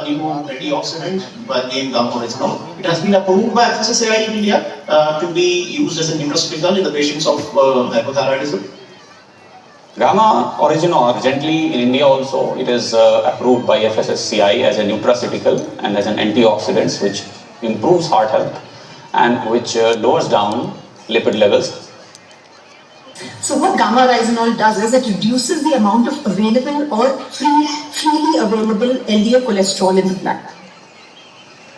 new antioxidant by the name gamma oryzanol. It has been approved by FSSAI in India to be used as a nutraceutical in the patients of hypothyroidism. Gamma oryzanol, gently in India also, it is approved by FSSAI as a nutraceutical and as an antioxidant which improves heart health and which lowers down lipid levels. So what gamma oryzanol does is it reduces the amount of available or freely available LDL cholesterol in the blood.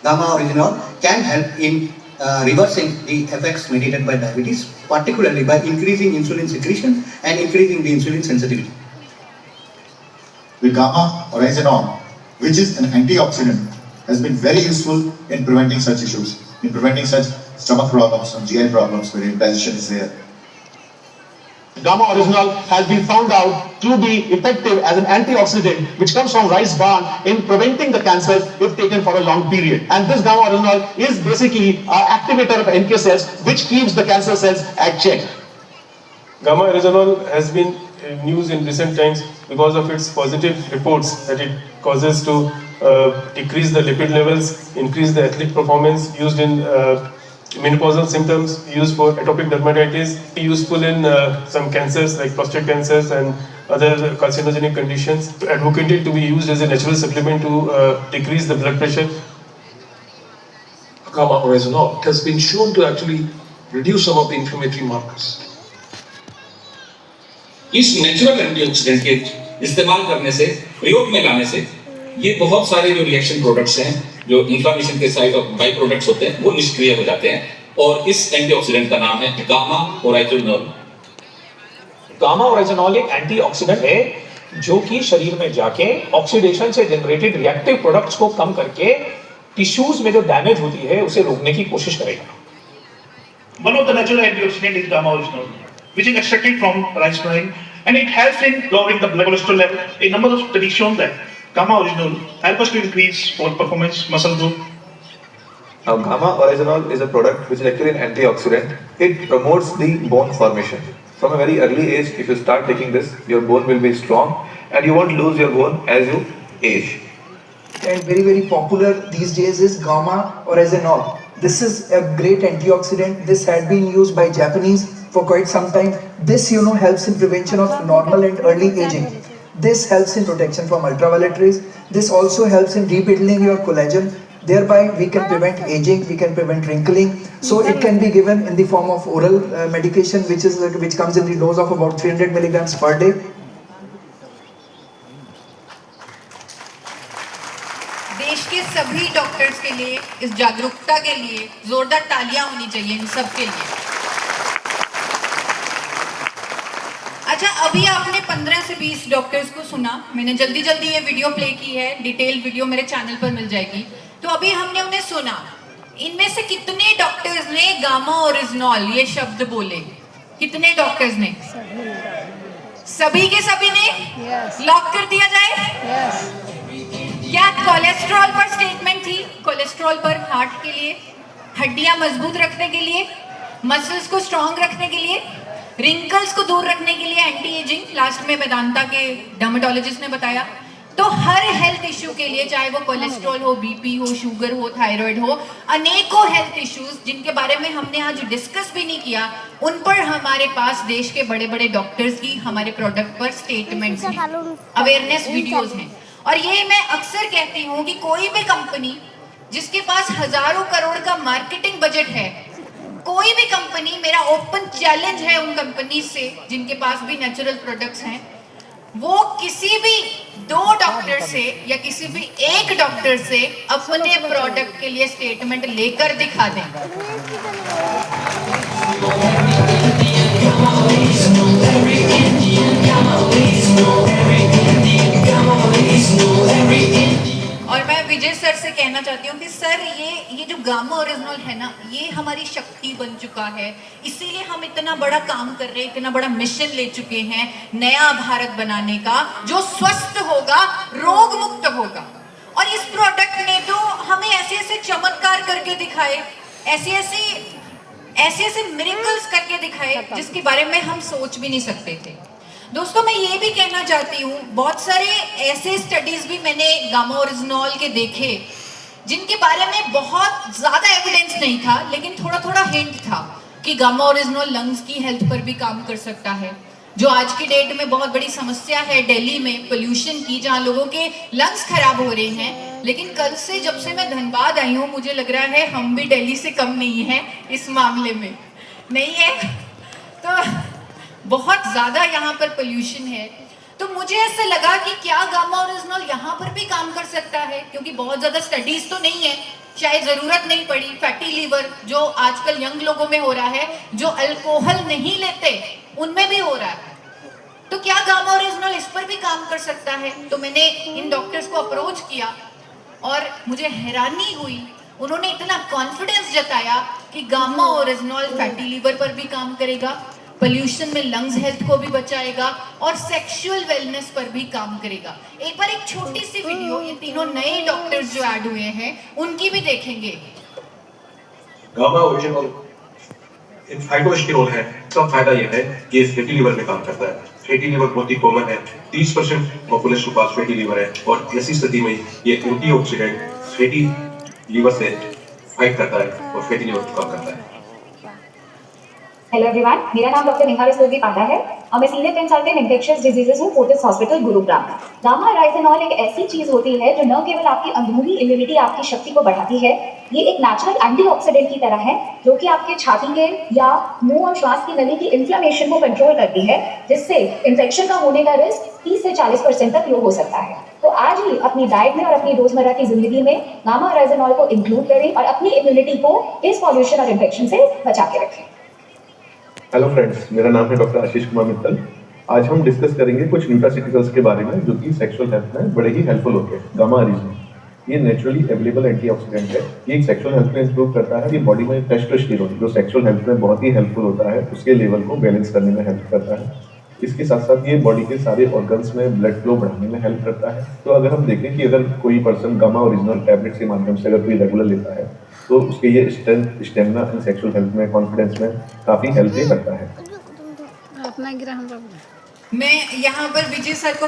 Gamma oryzanol can help in reversing the effects mediated by diabetes, particularly by increasing insulin secretion and increasing the insulin sensitivity. The gamma oryzanol, which is an antioxidant, has been very useful in preventing such issues, in preventing such stomach problems and GI problems where indigestion is there. Gamma oryzanol has been found out to be effective as an antioxidant which comes from rice bran in preventing the cancers if taken for a long period. And this gamma oryzanol is basically an activator of NK cells which keeps the cancer cells at check. Gamma oryzanol has been in use in recent times because of its positive reports that it causes to decrease the lipid levels, increase the athletic performance, used in menopausal symptoms, used for atopic dermatitis, useful in some cancers like prostate cancers and other carcinogenic conditions. Advocated to be used as a natural supplement to decrease the blood pressure. Gamma oryzanol has been shown to actually reduce some of the inflammatory markers. इस natural antioxidant के इस्तेमाल करने से, प्रयोग में लाने से ये बहुत सारे जो रिएक्शन प्रोडक्ट्स हैं, जो इन्फ्लेमेशन के साइड ऑफ बाई प्रोडक्ट्स होते हैं, वो निष्क्रिय हो जाते हैं और इस एंटीऑक्सीडेंट का नाम है गामा ओराइजोनोल। गामा ओराइजोनोल एक एंटीऑक्सीडेंट है जो कि शरीर में जाके ऑक्सीडेशन से जनरेटेड रिएक्टिव प्रोडक्ट्स को कम करके टिश्यूज में जो डैमेज होती है उसे रोकने की कोशिश करेगा। One of the natural antioxidant is gamma oryzanol, which is extracted from rice bran, and it helps in lowering the blood cholesterol level. A number of studies shown that gamma oryzanol helps us to increase sport performance, muscle growth. Now, gamma oryzanol is a product which is actually an antioxidant. It promotes the bone formation. From a very early age, if you start taking this, your bone will be strong and you won't lose your bone as you age. And very popular these days is gamma oryzanol. This is a great antioxidant. This had been used by Japanese for quite some time. This helps in prevention of normal and early aging. This helps in protection from ultraviolet rays. This also helps in rebuilding your collagen. Thereby we can prevent aging, we can prevent wrinkling. So it can be given in the form of oral medication which comes in the dose of about 300 milligrams per day. देश के सभी doctors के लिए इस जागरूकता के लिए जोरदार तालियां होनी चाहिए इन सब के लिए। अच्छा, अभी आपने 15 से 20 डॉक्टर्स को सुना। मैंने जल्दी ये वीडियो प्ले की है, डिटेल वीडियो मेरे चैनल पर मिल जाएगी। तो अभी हमने उन्हें सुना। इनमें से कितने डॉक्टर्स ने गामा ओरिजिनॉल ये शब्द बोले? कितने डॉक्टर्स ने? सभी के सभी ने? लॉक कर दिया जाए? क्या कोलेस्ट्रॉल पर स्टेटमेंट थी? कोलेस्ट्रॉल पर हार्ट के लिए, हड्डियां मजबूत रखने के लिए, मसल्स को स्ट्रॉन्ग रखने के लिए, रिंकल्स को दूर रखने के लिए, एंटी एजिंग, लास्ट में वेदांता के डर्मेटोलॉजिस्ट ने बताया। तो हर हेल्थ इश्यू के लिए, चाहे वो कोलेस्ट्रॉल हो, बीपी हो, शुगर हो, थायराइड हो, अनेकों हेल्थ इश्यूज जिनके बारे में हमने आज डिस्कस भी नहीं किया, उन पर हमारे पास देश के बड़े डॉक्टर्स की हमारे प्रोडक्ट पर स्टेटमेंट्स हैं, अवेयरनेस वीडियोस हैं। और ये मैं अक्सर कहती हूँ कि कोई भी कंपनी जिसके पास हजारों करोड़ का मार्केटिंग बजट है, कोई भी कंपनी, मेरा ओपन चैलेंज है उन कंपनी से जिनके पास भी नेचुरल प्रोडक्ट्स हैं, वो किसी भी 2 डॉक्टर से या किसी भी एक डॉक्टर से अपने प्रोडक्ट के लिए स्टेटमेंट लेकर दिखा दें। और मैं विजय सर से कहना चाहती हूँ कि सर ये जो गामा ओरिजिनल है ना, ये हमारी शक्ति बन चुका है, इसीलिए हम इतना बड़ा काम कर रहे हैं, इतना बड़ा मिशन ले चुके हैं नया भारत बनाने का, जो स्वस्थ होगा, रोग मुक्त होगा। और इस प्रोडक्ट ने तो हमें ऐसे चमत्कार करके दिखाए, ऐसे मिरेकल्स करके दिखाए जिसके बारे में हम सोच भी नहीं सकते थे। दोस्तों मैं ये भी कहना चाहती हूँ, बहुत सारे ऐसे स्टडीज भी मैंने गामा ओरिजिनॉल के देखे जिनके बारे में बहुत ज्यादा एविडेंस नहीं था, लेकिन थोड़ा थोड़ा हिंट था कि गामा ओरिजिनॉल लंग्स की हेल्थ पर भी काम कर सकता है, जो आज की डेट में बहुत बड़ी समस्या है दिल्ली में पोल्यूशन की, जहाँ लोगों के लंग्स खराब हो रहे हैं। लेकिन कल से जब से मैं धनबाद आई हूँ, मुझे लग रहा है हम भी दिल्ली से कम नहीं है इस मामले में, नहीं है? तो बहुत ज्यादा यहाँ पर पोल्यूशन है। तो मुझे ऐसा लगा कि क्या गामा ओरिजिनॉल यहाँ पर भी काम कर सकता है, क्योंकि बहुत ज्यादा स्टडीज तो नहीं है, शायद जरूरत नहीं पड़ी। फैटी लीवर जो आजकल यंग लोगों में हो रहा है, जो अल्कोहल नहीं लेते उनमें भी हो रहा है, तो क्या गामा ओरिजिनॉल इस पर भी काम कर सकता है? तो मैंने इन डॉक्टर्स को अप्रोच किया और मुझे हैरानी हुई, उन्होंने इतना कॉन्फिडेंस जताया कि गामा ओरिजिनॉल फैटी लीवर पर भी काम करेगा, पोल्यूशन में लंग्स हेल्थ को भी बचाएगा और सेक्सुअल वेलनेस पर भी काम करेगा। एक बार एक छोटी सी वीडियो, ये तीनों नए डॉक्टर्स जो ऐड हुए हैं उनकी भी देखेंगे। गामा ओरिजिनॉल फाइटोस्टेरोल है, इसका फायदा यह है कि ये फैटी लीवर में काम करता है। फैटी लीवर बहुत ही कॉमन है, 30% पॉपुलेशन के पास फैटी लीवर है और ऐसी स्थिति में ये एंटीऑक्सीडेंट फैटी लीवर से फाइट करता है और फैटी लीवर को कम करता है। हेलो एवरीवन, मेरा नाम डॉक्टर नेहा रस्तोगी पांडा है और मैं सीनियर कंसल्टेंट इन्फेक्शियस डिजीजेस हूँ फोर्टिस हॉस्पिटल गुरुग्राम। गामा राइजोनॉल एक ऐसी चीज होती है जो न केवल आपकी अंदरूनी इम्यूनिटी, आपकी शक्ति को बढ़ाती है, ये एक नेचुरल एंटीऑक्सीडेंट की तरह है जो कि आपके छाती के या मुंह और श्वास की नली की इन्फ्लेमेशन को कंट्रोल करती है, जिससे इन्फेक्शन का होने का रिस्क 30 से 40% तक लो हो सकता है। तो आज ही अपनी डाइट में और अपनी रोजमर्रा की जिंदगी में गामा राइजोनॉल को इंक्लूड करें और अपनी इम्यूनिटी को इस पॉल्यूशन और इन्फेक्शन से बचा के रखें। हेलो फ्रेंड्स, मेरा नाम है डॉक्टर आशीष कुमार मित्तल। आज हम डिस्कस करेंगे कुछ न्यूट्रास्यूटिकल्स के बारे में जो कि सेक्सुअल हेल्थ में बड़े ही हेल्पफुल होते हैं। गामा ओरिजिनॉल ये नेचुरली अवेलेबल एंटीऑक्सीडेंट है, ये एक सेक्सुअल हेल्थ में इंप्रूव करता है। ये बॉडी में टेस्टोस्टेरोन जो सेक्सुअल हेल्थ में बहुत ही हेल्पफुल होता है, उसके लेवल को बैलेंस करने में हेल्प करता है। इसके साथ साथ ये बॉडी के सारे ऑर्गन्स में ब्लड फ्लो बढ़ाने में हेल्प करता है। तो अगर हम देखें कि अगर कोई पर्सन गामा ओरिजिनल टैबलेट्स के माध्यम से अगर कोई रेगुलर लेता है तो उसके ये strength, stamina and sexual health में, कॉन्फिडेंस में काफ़ी हेल्प करता है। मैं यहाँ पर विजय सर को